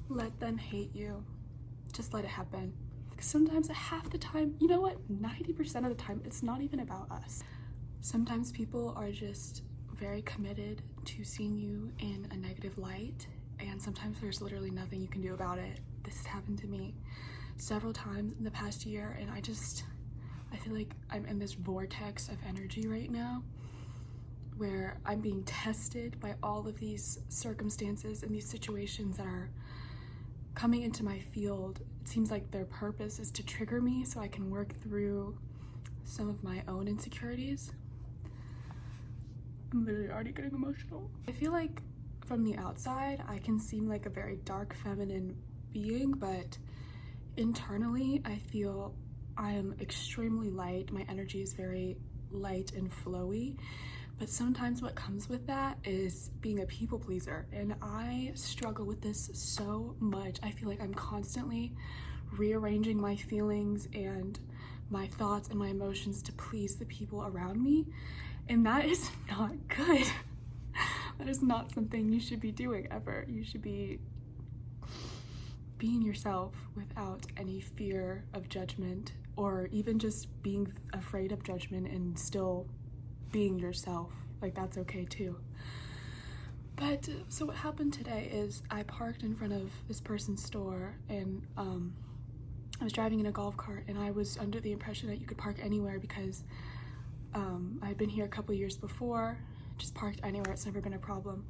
Let them hate you. Just let it happen. Sometimes, half the time, you know what, 90% of the time, it's not even about us. Sometimes people are just very committed to seeing you in a negative light, and sometimes there's literally nothing you can do about it. This has happened to me several times in the past year, and I feel like I'm in this vortex of energy right now where I'm being tested by all of these circumstances and these situations that are coming into my field. It seems like their purpose is to trigger me so I can work through some of my own insecurities. I'm literally already getting emotional. I feel like from the outside, I can seem like a very dark feminine being, but internally, I feel I am extremely light. My energy is very light and flowy, but sometimes what comes with that is being a people pleaser, and I struggle with this so much. I feel like I'm constantly rearranging my feelings and my thoughts and my emotions to please the people around me, and that is not good. That is not something you should be doing ever. You should be being yourself without any fear of judgment, or even just being afraid of judgment and still being yourself. Like, that's okay too. But so what happened today is I parked in front of this person's store, and I was driving in a golf cart, and I was under the impression that you could park anywhere because I had been here a couple years before, just parked anywhere. It's never been a problem.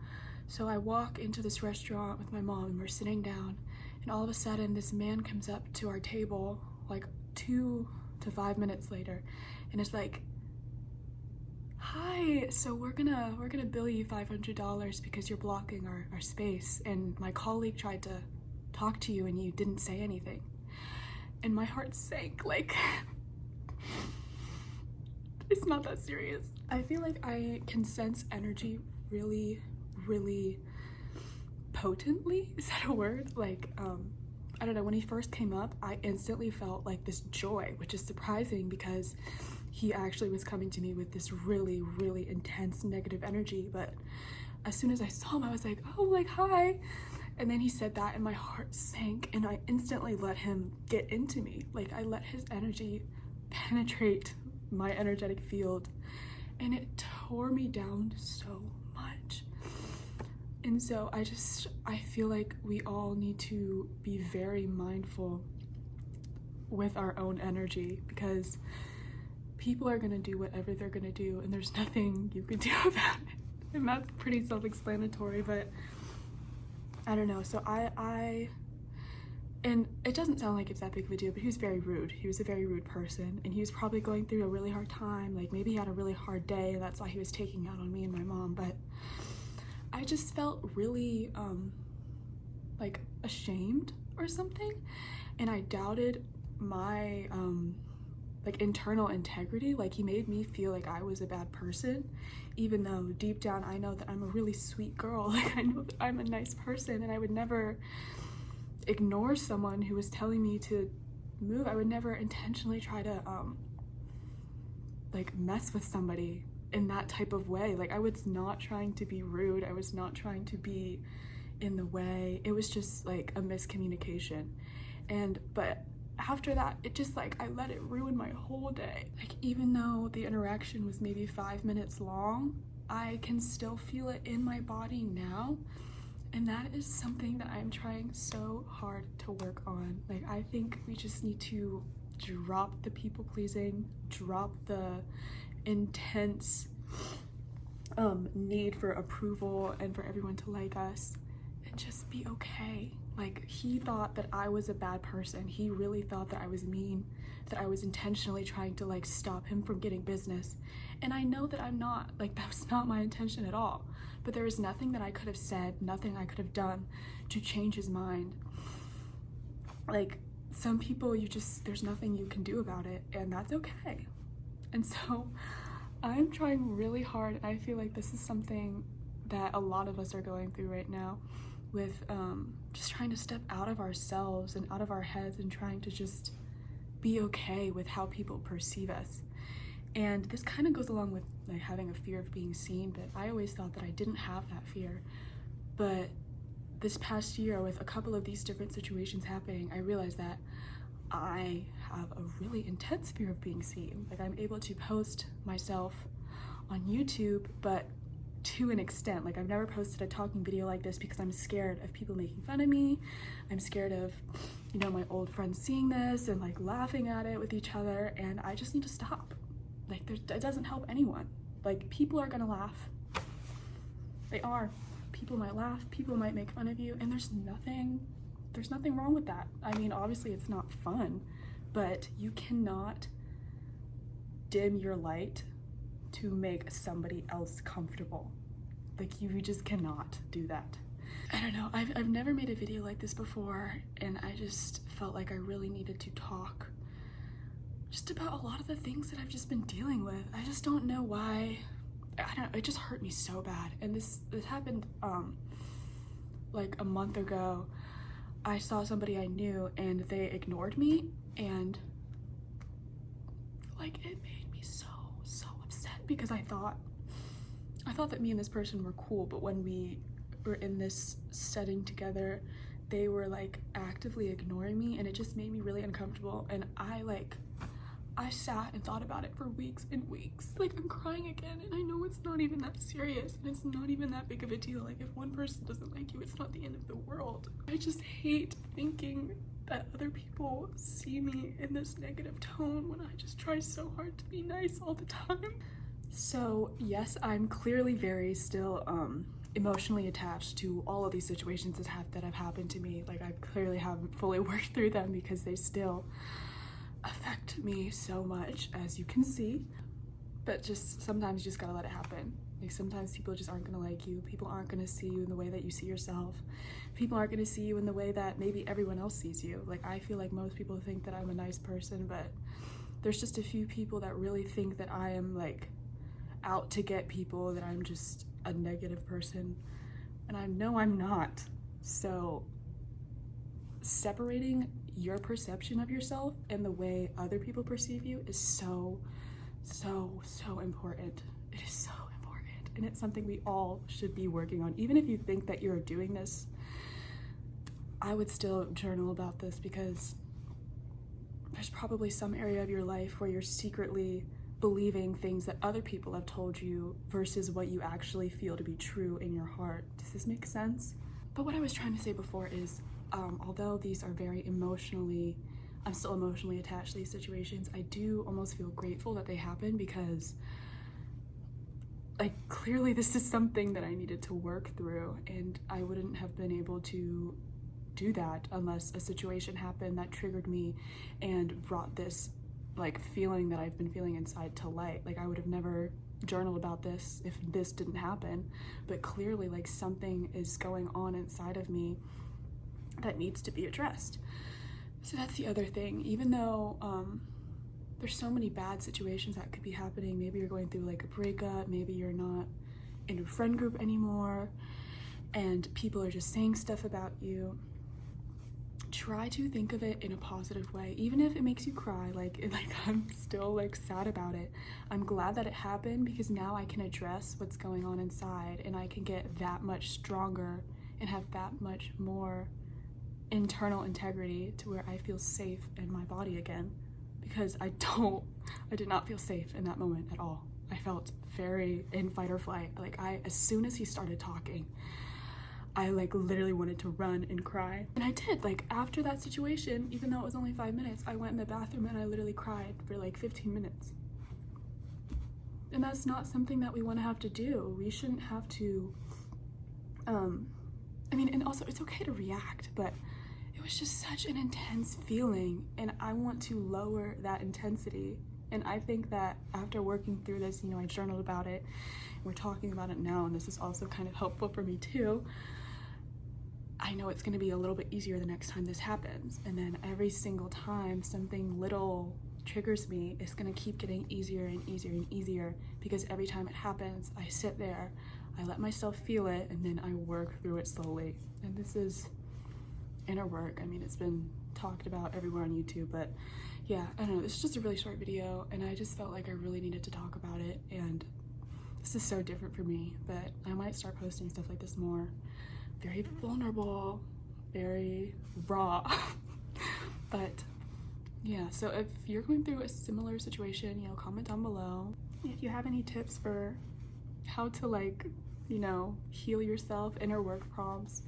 So I walk into this restaurant with my mom, and we're sitting down, and all of a sudden this man comes up to our table like 2 to 5 minutes later, and it's like, hi, so we're gonna bill you $500 because you're blocking our space, and my colleague tried to talk to you and you didn't say anything. And my heart sank. Like, it's not that serious. I feel like I can sense energy really, really potently. Is that a word? Like, I don't know, when he first came up, I instantly felt like this joy, which is surprising because he actually was coming to me with this really, really intense negative energy. But as soon as I saw him, I was like, oh, like, hi. And then he said that, and my heart sank, and I instantly let him get into me. Like, I let his energy penetrate my energetic field, and it tore me down so much. And so I feel like we all need to be very mindful with our own energy, because people are gonna do whatever they're gonna do, and there's nothing you can do about it. And that's pretty self-explanatory, but I don't know. So and it doesn't sound like it's that big of a deal, but he was very rude. He was a very rude person, and he was probably going through a really hard time. Like, maybe he had a really hard day, and that's why he was taking out on me and my mom. But I just felt really like ashamed or something, and I doubted my like internal integrity. Like, he made me feel like I was a bad person, even though deep down I know that I'm a really sweet girl. Like, I know that I'm a nice person, and I would never ignore someone who was telling me to move. I would never intentionally try to like mess with somebody in that type of way. Like, I was not trying to be rude. I was not trying to be in the way. It was just like a miscommunication. But after that, it just, like, I let it ruin my whole day. Like, even though the interaction was maybe 5 minutes long, I can still feel it in my body now. And that is something that I'm trying so hard to work on. Like, I think we just need to drop the people pleasing, drop the intense need for approval and for everyone to like us, and just be okay. Like, he thought that I was a bad person. He really thought that I was mean, that I was intentionally trying to, like, stop him from getting business. And I know that I'm not. Like, that was not my intention at all. But there was nothing that I could have said, nothing I could have done to change his mind. Like, some people, there's nothing you can do about it, and that's okay. And so I'm trying really hard, and I feel like this is something that a lot of us are going through right now, with just trying to step out of ourselves and out of our heads and trying to just be okay with how people perceive us. And this kind of goes along with, like, having a fear of being seen, but I always thought that I didn't have that fear. But this past year, with a couple of these different situations happening, I realized that I have a really intense fear of being seen. Like, I'm able to post myself on YouTube, but to an extent. Like, I've never posted a talking video like this because I'm scared of people making fun of me. I'm scared of, you know, my old friends seeing this and like laughing at it with each other, and I just need to stop. Like, it doesn't help anyone. Like, people are gonna laugh. They are. People might laugh, people might make fun of you, and there's nothing wrong with that. I mean, obviously it's not fun, but you cannot dim your light to make somebody else comfortable. Like, you just cannot do that. I don't know, I've never made a video like this before, and I just felt like I really needed to talk just about a lot of the things that I've just been dealing with. I just don't know why. I don't know, it just hurt me so bad. And this happened like a month ago. I saw somebody I knew and they ignored me, and like, it made me so upset because I thought that me and this person were cool, but when we were in this setting together, they were like actively ignoring me, and it just made me really uncomfortable. And I sat and thought about it for weeks and weeks. Like, I'm crying again, and I know it's not even that serious, and it's not even that big of a deal. Like, if one person doesn't like you, it's not the end of the world. I just hate thinking that other people see me in this negative tone when I just try so hard to be nice all the time. So yes, I'm clearly very still emotionally attached to all of these situations that have happened to me. Like, I clearly haven't fully worked through them because they still affect me so much, as you can see. But just sometimes you just gotta let it happen. Like, sometimes people just aren't gonna like you. People aren't gonna see you in the way that you see yourself. People aren't gonna see you in the way that maybe everyone else sees you. Like, I feel like most people think that I'm a nice person, but there's just a few people that really think that I am like out to get people, that I'm just a negative person, and I know I'm not. So separating your perception of yourself and the way other people perceive you is so important. It is so important, and it's something we all should be working on. Even if you think that you're doing this, I would still journal about this, because there's probably some area of your life where you're secretly believing things that other people have told you versus what you actually feel to be true in your heart. Does this make sense? But what I was trying to say before is, although these are very I'm still emotionally attached to these situations, I do almost feel grateful that they happen, because like, clearly this is something that I needed to work through, and I wouldn't have been able to do that unless a situation happened that triggered me and brought this like feeling that I've been feeling inside to light. Like, I would have never journaled about this if this didn't happen, but clearly like something is going on inside of me that needs to be addressed. So that's the other thing. Even though there's so many bad situations that could be happening, maybe you're going through like a breakup, maybe you're not in a friend group anymore, and people are just saying stuff about you, try to think of it in a positive way. Even if it makes you cry, like I'm still like sad about it, I'm glad that it happened, because now I can address what's going on inside, and I can get that much stronger and have that much more internal integrity to where I feel safe in my body again. Because I did not feel safe in that moment at all. I felt very in fight or flight. Like, as soon as he started talking, I like literally wanted to run and cry. And I did. Like, after that situation, even though it was only 5 minutes, I went in the bathroom and I literally cried for like 15 minutes. And that's not something that we want to have to do. We shouldn't have to, I mean, and also it's okay to react, but it was just such an intense feeling, and I want to lower that intensity. And I think that after working through this, you know, I journaled about it, we're talking about it now, and this is also kind of helpful for me too. I know it's going to be a little bit easier the next time this happens, and then every single time something little triggers me, it's going to keep getting easier and easier and easier, because every time it happens, I sit there, I let myself feel it, and then I work through it slowly. And this is inner work. I mean, it's been talked about everywhere on YouTube, but yeah, I don't know, this is just a really short video, and I just felt like I really needed to talk about it. And this is so different for me, but I might start posting stuff like this more. very vulnerable, very raw. But yeah, so if you're going through a similar situation, you know, comment down below. If you have any tips for how to, like, you know, heal yourself, inner work prompts,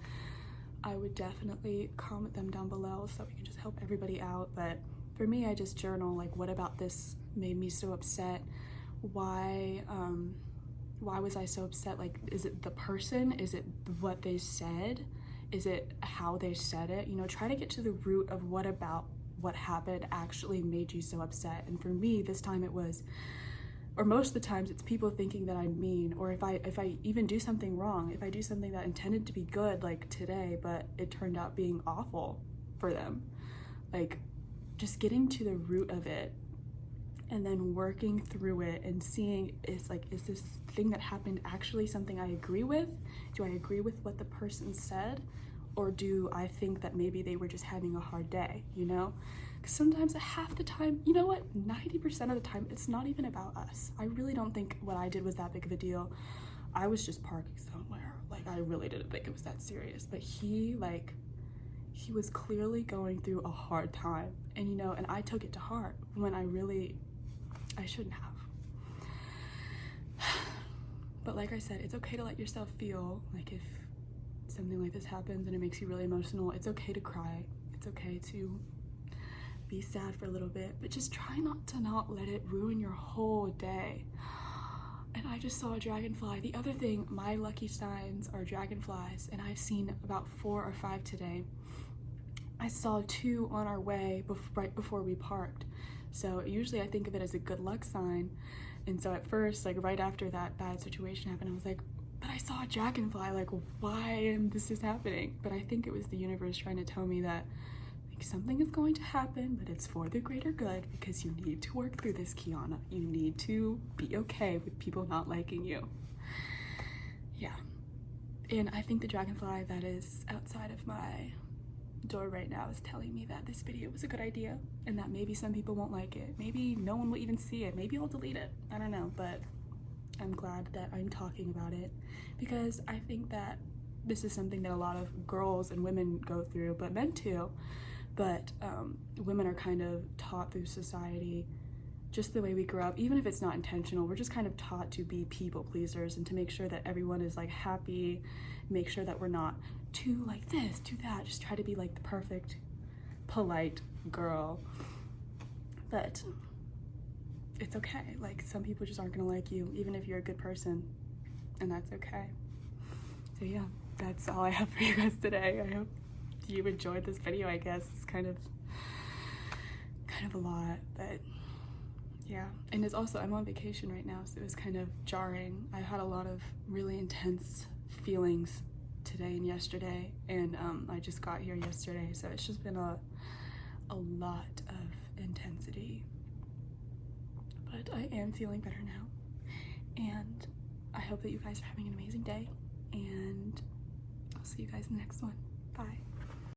I would definitely comment them down below so we can just help everybody out. But for me, I just journal, like, what about this made me so upset? Why was I so upset? Like, is it the person? Is it what they said? Is it how they said it? You know, try to get to the root of what about what happened actually made you so upset. And for me, this time it was, or most of the times it's people thinking that I'm mean, or if I even do something wrong, if I do something that intended to be good, like today, but it turned out being awful for them. Like, just getting to the root of it and then working through it and seeing, is this thing that happened actually something I agree with? Do I agree with what the person said? Or do I think that maybe they were just having a hard day, you know? Because sometimes, half the time, you know what, 90% of the time, it's not even about us. I really don't think what I did was that big of a deal. I was just parking somewhere. Like, I really didn't think it was that serious. But he was clearly going through a hard time. And, you know, and I took it to heart when I shouldn't have. But like I said, it's okay to let yourself feel. Like, if something like this happens and it makes you really emotional, it's okay to cry. It's okay to be sad for a little bit, but just try not to let it ruin your whole day. And I just saw a dragonfly. The other thing, my lucky signs are dragonflies, and I've seen about 4 or 5 today. I saw 2 on our way right before we parked. So usually I think of it as a good luck sign. And so at first, like right after that bad situation happened, I was like, but I saw a dragonfly, like, why this is happening? But I think it was the universe trying to tell me that, like, something is going to happen, but it's for the greater good, because you need to work through this, Kiana. You need to be okay with people not liking you. Yeah. And I think the dragonfly that is outside of my door right now is telling me that this video was a good idea, and that maybe some people won't like it. Maybe no one will even see it. Maybe I'll delete it. I don't know, but I'm glad that I'm talking about it, because I think that this is something that a lot of girls and women go through, but men too. But women are kind of taught through society, just the way we grow up, even if it's not intentional, we're just kind of taught to be people pleasers and to make sure that everyone is, like, happy, make sure that we're not too like this, too that, just try to be like the perfect, polite girl. But it's okay. Like, some people just aren't gonna like you, even if you're a good person, and that's okay. So yeah, that's all I have for you guys today. I hope you enjoyed this video. I guess it's kind of a lot, but yeah. And it's also, I'm on vacation right now, so it was kind of jarring. I had a lot of really intense feelings today and yesterday, and I just got here yesterday, so it's just been a lot of intensity. But I am feeling better now, and I hope that you guys are having an amazing day, and I'll see you guys in the next one. Bye.